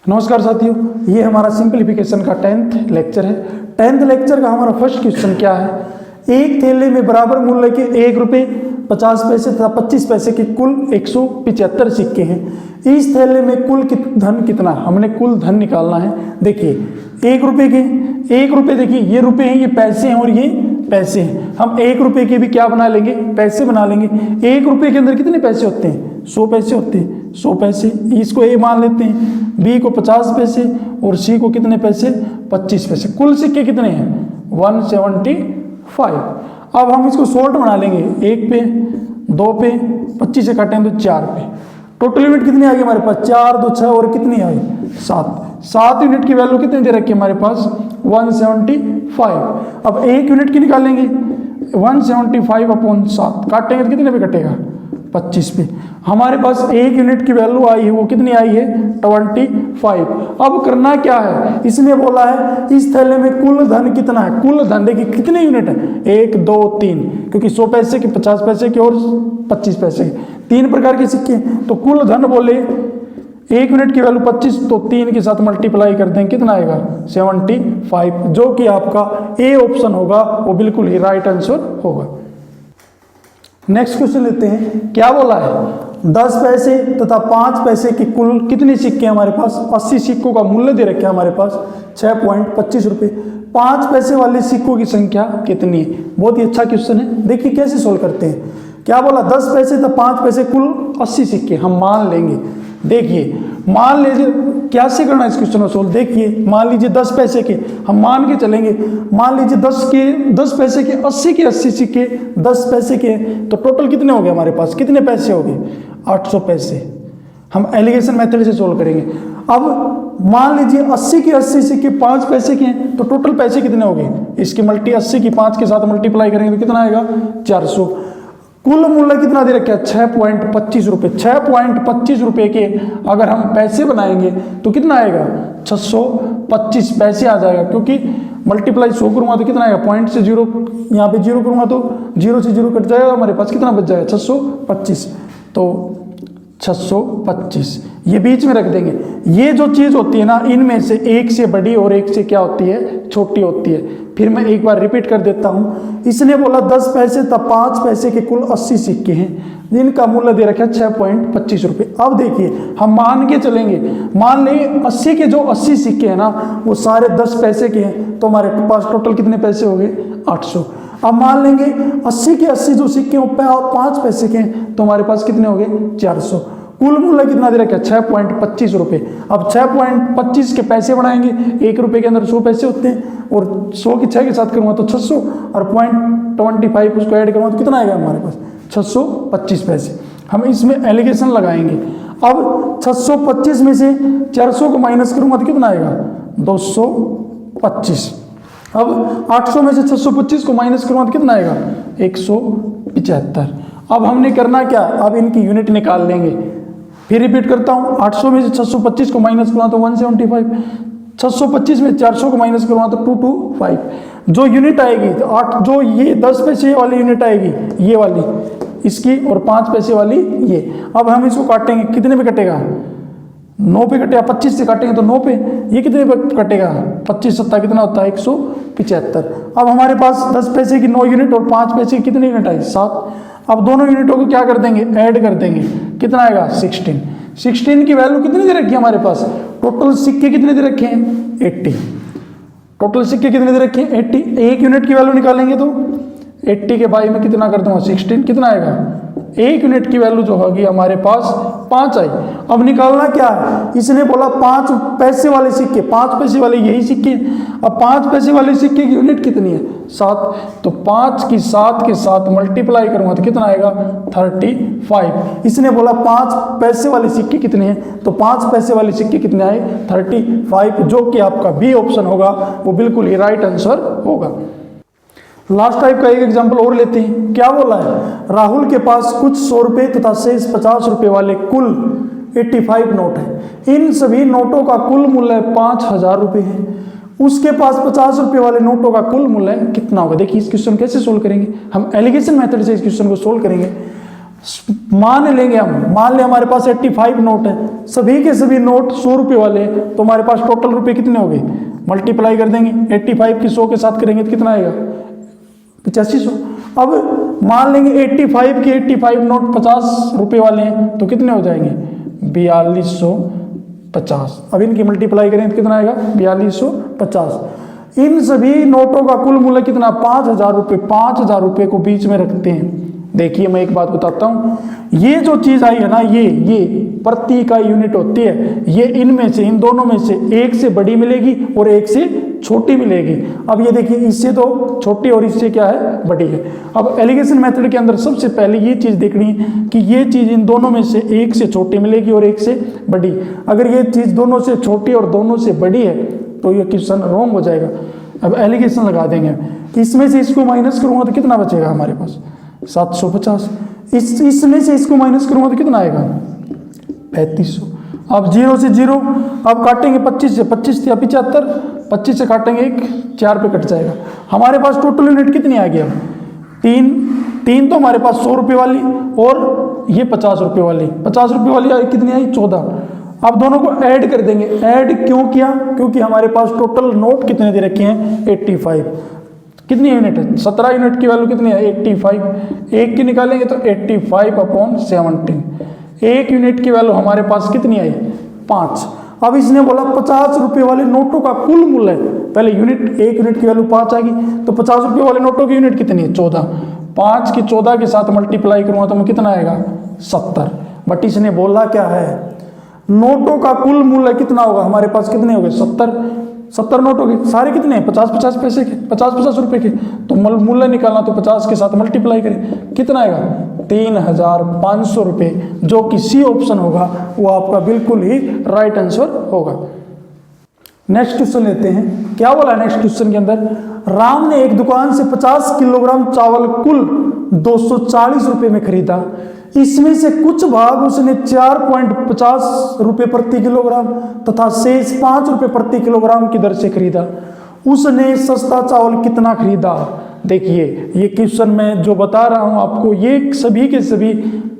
नमस्कार साथियों, ये हमारा सिंपलीफिकेशन का 10th लेक्चर है। 10th लेक्चर का हमारा फर्स्ट क्वेश्चन क्या है। एक थैले में बराबर मूल्य के 1 रुपये 50 पैसे तथा 25 पैसे के कुल 175 सिक्के हैं। इस थैले में कुल धन कितना, हमने कुल धन निकालना है। देखिए 1 रुपये देखिए ये रुपये हैं, ये पैसे हैं और ये पैसे हैं। हम 1 रुपये के भी क्या बना लेंगे, पैसे बना लेंगे। 1 रुपये के अंदर कितने पैसे होते हैं, 100 पैसे होते हैं। 100 पैसे, इसको ए मान लेते हैं, बी को 50 पैसे और सी को कितने पैसे, 25 पैसे। कुल सिक्के कितने हैं, 175। अब हम इसको शॉर्ट बना लेंगे, 1 पे, 2 पे, 25 से काटेंगे तो 4 पे। टोटल यूनिट कितनी आ गई हमारे पास, 4 2 6 और कितनी आई 7 यूनिट की वैल्यू कितनी दे रखी है हमारे पास, 175। अब 1 यूनिट की निकालेंगे, 175/7 काटेंगे तो कितने पे कटेगा, 25 पे। हमारे पास 1 यूनिट की वैल्यू आई है, वो कितनी आई है, 25। अब करना क्या है, इसने बोला है इस थैले में कुल धन कितना है। कुल धन देखिए कितने यूनिट है, 1 2 3, क्योंकि 100 पैसे के, 50 पैसे के और 25 पैसे के, 3 प्रकार के सिक्के। तो कुल धन बोले 1 यूनिट की वैल्यू 25, तो 3 के साथ मल्टीप्लाई कर देंगे, कितना आएगा 75, जो कि आपका ए ऑप्शन होगा, वो बिल्कुल ही राइट आंसर होगा। नेक्स्ट क्वेश्चन लेते हैं। क्या बोला है, 10 पैसे तथा 5 पैसे के कुल कितने सिक्के हमारे पास। 80 सिक्कों का मूल्य दे रखा है हमारे पास 6.25 रुपये। 5 पैसे वाले सिक्कों की संख्या कितनी है। बहुत ही अच्छा क्वेश्चन है, देखिए कैसे सोल्व करते हैं। क्या बोला, 10 पैसे तथा 5 पैसे कुल 80 सिक्के हम मान लेंगे। देखिए मान लीजिए कैसे करना है इस क्वेश्चन को सोल्व। देखिए मान लीजिए 10 पैसे के हम मान के चलेंगे, मान लीजिए 10 पैसे के 80 के 80 सिक्के 10 पैसे के, तो टोटल कितने हो गए हमारे पास, कितने पैसे हो गए, 800 पैसे। हम एलिगेशन मेथड से सोल्व करेंगे। अब मान लीजिए 80 के 80 सिक्के 5 पैसे के हैं, तो टोटल पैसे कितने हो गए, इसके 80 की 5 के साथ मल्टीप्लाई करेंगे तो कितना आएगा, 400। कुल मूल्य कितना दे रखा है, 6.25 रुपये। 6.25 रुपये के अगर हम पैसे बनाएंगे तो कितना आएगा, 625 पैसे आ जाएगा, क्योंकि मल्टीप्लाई 100 करूँगा तो कितना आएगा, पॉइंट से 0 यहाँ पे 0 करूँगा तो 0 से 0 कट जाएगा, हमारे पास कितना बच जाएगा, 625। तो 625 ये बीच में रख देंगे। ये जो चीज़ होती है ना, इनमें से एक से बड़ी और एक से क्या होती है, छोटी होती है। फिर मैं एक बार रिपीट कर देता हूँ। इसने बोला 10 पैसे तब 5 पैसे के कुल 80 सिक्के हैं, जिनका मूल्य दे रखा है 6.25 रुपये। अब देखिए हम मान के चलेंगे, मान लेंगे 80 के जो 80 सिक्के हैं ना, वो सारे 10 पैसे के हैं, तो हमारे पास टोटल कितने पैसे हो गए, 800। अब मान लेंगे 80 के 80 जो सिक्के हैं 5 पैसे के हैं, तो हमारे पास कितने हो गए, 400। कुल मूल्य कितना दे रखा है, 6.25 रुपये। अब 6.25 के पैसे बनाएंगे, 1 रुपये के अंदर 100 पैसे होते हैं, और 100 की 6 के साथ करूँगा तो 600, और 0.25 उसको ऐड करूँगा तो कितना आएगा हमारे पास, 625 पैसे। हम इसमें एलिगेशन लगाएंगे। अब 625 में से 400 को माइनस करूँगा तो कितना आएगा, 225। अब 800 में से 625 को माइनस करूँगा तो कितना आएगा, 175। अब हमने करना क्या, अब इनकी यूनिट निकाल लेंगे। फिर रिपीट करता हूँ, 800 में से 625 को माइनस करूँगा तो 175, 625 में 400 को माइनस करूँगा तो 225। जो यूनिट आएगी तो 8, जो ये 10 पैसे वाली यूनिट आएगी ये वाली, इसकी, और 5 पैसे वाली ये। अब हम इसको काटेंगे, कितने पे कटेगा, 9 पे कटेगा। 25 से काटेंगे तो 9 पे, ये कितने पे कटेगा, 25 7 कितना होता है, 175। अब हमारे पास 10 पैसे की 9 यूनिट और 5 पैसे की कितनी यूनिट आई, 7। अब दोनों यूनिटों को क्या कर देंगे, ऐड कर देंगे, कितना आएगा, 16। 16 की वैल्यू कितनी दे रखी है हमारे पास, टोटल सिक्के कितने दे रखे हैं, 80। टोटल सिक्के कितने दे रखे हैं, 80। 1 यूनिट की वैल्यू निकालेंगे तो 80 के बाई में कितना कर दूंगा, 16, कितना आएगा, 1 यूनिट की वैल्यू जो होगी हमारे पास 5 आई। अब निकालना क्या है, इसने बोला 5 पैसे वाले सिक्के, 5 पैसे वाले यही सिक्के। अब 5 पैसे वाले सिक्के की यूनिट कितनी है, 7, तो 5 की 7 के साथ मल्टीप्लाई करूंगा तो कितना आएगा, 35। इसने बोला 5 पैसे वाले सिक्के कितने हैं, तो 5 पैसे वाले सिक्के कितने आए, 35, जो कि आपका बी ऑप्शन होगा, वो बिल्कुल ही राइट आंसर होगा। लास्ट टाइप का एक एग्जांपल और लेते हैं। क्या बोला है, राहुल के पास कुछ 100 रुपये तथा शेष 50 रुपये वाले कुल 85 नोट है। इन सभी नोटों का कुल मूल्य 5000 रुपये है। उसके पास 50 रुपये वाले नोटों का कुल मूल्य कितना होगा। देखिए इस क्वेश्चन कैसे सोल्व करेंगे, हम एलिगेशन मेथड से इस क्वेश्चन को सोल्व करेंगे। मान लेंगे हम, मान ले हमारे पास 85 नोट है, सभी के सभी नोट 100 रुपये वाले हैं, तो हमारे पास टोटल रुपए कितने हो गए, मल्टीप्लाई कर देंगे 85 की 100 के साथ करेंगे तो कितना आएगा 8500। अब मान लेंगे 85 के 85 नोट 50 रुपये वाले हैं तो कितने हो जाएंगे 4250। अब इनकी मल्टीप्लाई करें तो कितना आएगा 4250। इन सभी नोटों का कुल मूल्य कितना 5000 रुपये। 5000 रुपये को बीच में रखते हैं। देखिए मैं एक बात बताता हूँ, ये जो चीज़ आई है ना, ये प्रति इकाई यूनिट होती है, ये इनमें से, इन दोनों में से एक से बड़ी मिलेगी और एक से छोटी मिलेगी। अब ये देखिए, इससे तो छोटी और इससे क्या है बड़ी है। अब एलिगेशन मेथड के अंदर सबसे पहले ये चीज़ देखनी है कि ये चीज़ इन दोनों में से एक से छोटी मिलेगी और एक से बड़ी। अगर ये चीज़ दोनों से छोटी और दोनों से बड़ी है तो ये क्वेश्चन रॉन्ग हो जाएगा। अब एलिगेशन लगा देंगे, इसमें से इसको माइनस करूँगा तो कितना बचेगा हमारे पास 750। इसमें से इसको माइनस करूँगा तो कितना आएगा 3500। अब 0 से 0, अब काटेंगे 25 से, 25 या 75, 25 से काटेंगे 1, 4 पे कट जाएगा। हमारे पास टोटल यूनिट कितनी आ गई अब 3 तो हमारे पास 100 रुपये वाली और ये 50 रुपये वाली। 50 रुपये वाली आई कितनी आई 14। अब दोनों को ऐड कर देंगे। ऐड क्यों किया, क्योंकि हमारे पास टोटल नोट कितने दे रखे हैं 85। कितनी यूनिट है 17 यूनिट की वैल्यू कितनी है 85। एक की निकालेंगे तो 85/17। एक यूनिट की वैल्यू हमारे पास कितनी आई 5। अब इसने बोला 50 रुपये वाले नोटों का कुल मूल्य, पहले यूनिट, एक यूनिट की वैल्यू 5 आ गई तो 50 रुपये वाले नोटों की यूनिट कितनी है 14। 5 की 14 के साथ मल्टीप्लाई करूँगा तो मैं कितना आएगा 70। बट इसने बोला क्या है, नोटों का कुल मूल्य कितना होगा, हमारे पास कितने हो गए 70 नोट हो गए। सारे कितने हैं 50-50 पैसे के, 50-50 रुपए के। तो मूल्य निकालना तो 50 के साथ मल्टीप्लाई करें, कितना आएगा 3500 रुपये, जो कि सी ऑप्शन होगा वो आपका बिल्कुल ही राइट आंसर होगा। नेक्स्ट क्वेश्चन लेते हैं। क्या बोला नेक्स्ट क्वेश्चन के अंदर, राम ने एक दुकान से 50 किलोग्राम चावल कुल 240 रुपये में खरीदा। इसमें से कुछ भाग उसने 4.50 रुपये प्रति किलोग्राम तथा शेष 5 रुपये प्रति किलोग्राम की दर से खरीदा। उसने सस्ता चावल कितना खरीदा। देखिए ये क्वेश्चन मैं जो बता रहा हूँ आपको, ये सभी के सभी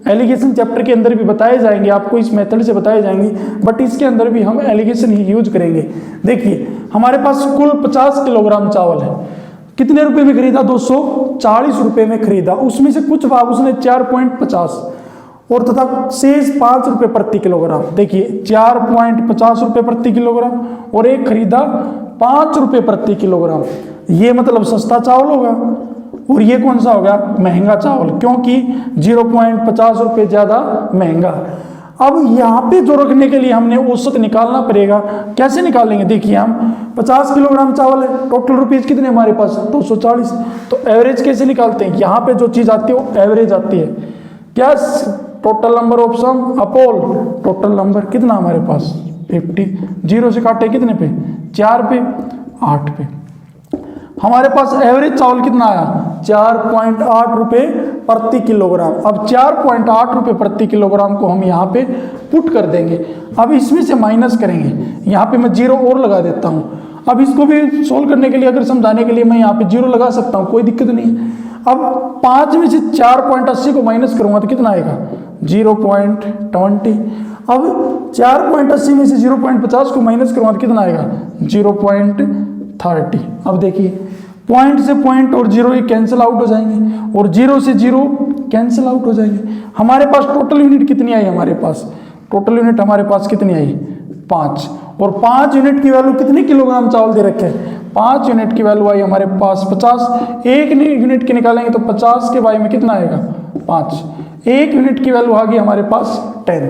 एलिगेशन चैप्टर के अंदर भी बताए जाएंगे, आपको इस मेथड से बताए जाएंगे, बट इसके अंदर भी हम एलिगेशन ही यूज करेंगे। देखिए हमारे पास कुल 50 किलोग्राम चावल है, कितने रुपए में खरीदा 240 रुपये में खरीदा। उसमें से कुछ भाग उसने 4.50 और तथा शेष 5 रुपये प्रति किलोग्राम। देखिए 4.50 रुपये प्रति किलोग्राम और एक खरीदा 5 रुपये प्रति किलोग्राम, ये मतलब सस्ता चावल होगा। और ये कौन सा होगा महंगा चावल, क्योंकि 0.50 रुपये ज़्यादा महंगा। अब यहाँ पे जो रखने के लिए हमने औसत निकालना पड़ेगा। कैसे निकालेंगे, देखिए हम 50 किलोग्राम चावल है, टोटल रुपीज़ कितने हमारे पास 240, तो एवरेज कैसे निकालते हैं। यहाँ पे जो चीज़ आती है वो एवरेज आती है। क्या total number of sum upon total number, कितना हमारे पास 50। 0 से काटे कितने पे 4 पे 8 पे। हमारे पास एवरेज चावल कितना आया 4.8 रुपये प्रति किलोग्राम। अब 4.8 रुपये प्रति किलोग्राम को हम यहाँ पे पुट कर देंगे। अब इसमें से माइनस करेंगे, यहाँ पे मैं 0 और लगा देता हूँ। अब इसको भी सोल्व करने के लिए, अगर समझाने के लिए मैं यहाँ पे 0 लगा सकता हूँ, कोई दिक्कत नहीं है। अब 5 में से 4.80 को माइनस करूँगा तो कितना आएगा 0.20। अब 4.80 में से 0.50 को माइनस करूँगा तो कितना आएगा 0.30। अब देखिए पॉइंट से पॉइंट और 0 ये कैंसिल आउट हो जाएंगे और 0 से 0 कैंसिल आउट हो जाएंगे। हमारे पास टोटल यूनिट कितनी आई, हमारे पास टोटल यूनिट हमारे पास कितनी आई 5। और 5 यूनिट की वैल्यू कितने किलोग्राम चावल दे रखे हैं 5 यूनिट की वैल्यू आई हमारे पास 50। एक यूनिट की निकालेंगे तो 50 के बाई में कितना आएगा 5। एक यूनिट की वैल्यू आ गई हमारे पास 10।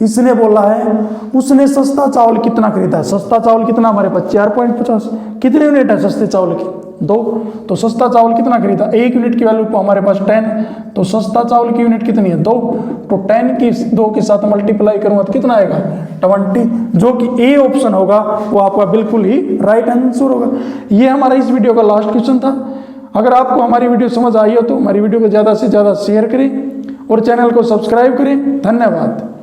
इसने बोला है उसने सस्ता चावल कितना खरीदा। सस्ता चावल कितना हमारे पास 4.50। कितने यूनिट है सस्ते चावल की 2, तो सस्ता चावल कितना खरीदा। एक यूनिट की वैल्यू को हमारे पास 10, तो सस्ता चावल की यूनिट कितनी है 2, तो 10 की 2 के साथ मल्टीप्लाई करूंगा तो कितना आएगा 20, जो कि ए ऑप्शन होगा वो आपका बिल्कुल ही राइट आंसर होगा। ये हमारा इस वीडियो का लास्ट क्वेश्चन था। अगर आपको हमारी वीडियो समझ आई हो तो हमारी वीडियो को ज़्यादा से ज़्यादा शेयर करें और चैनल को सब्सक्राइब करें। धन्यवाद।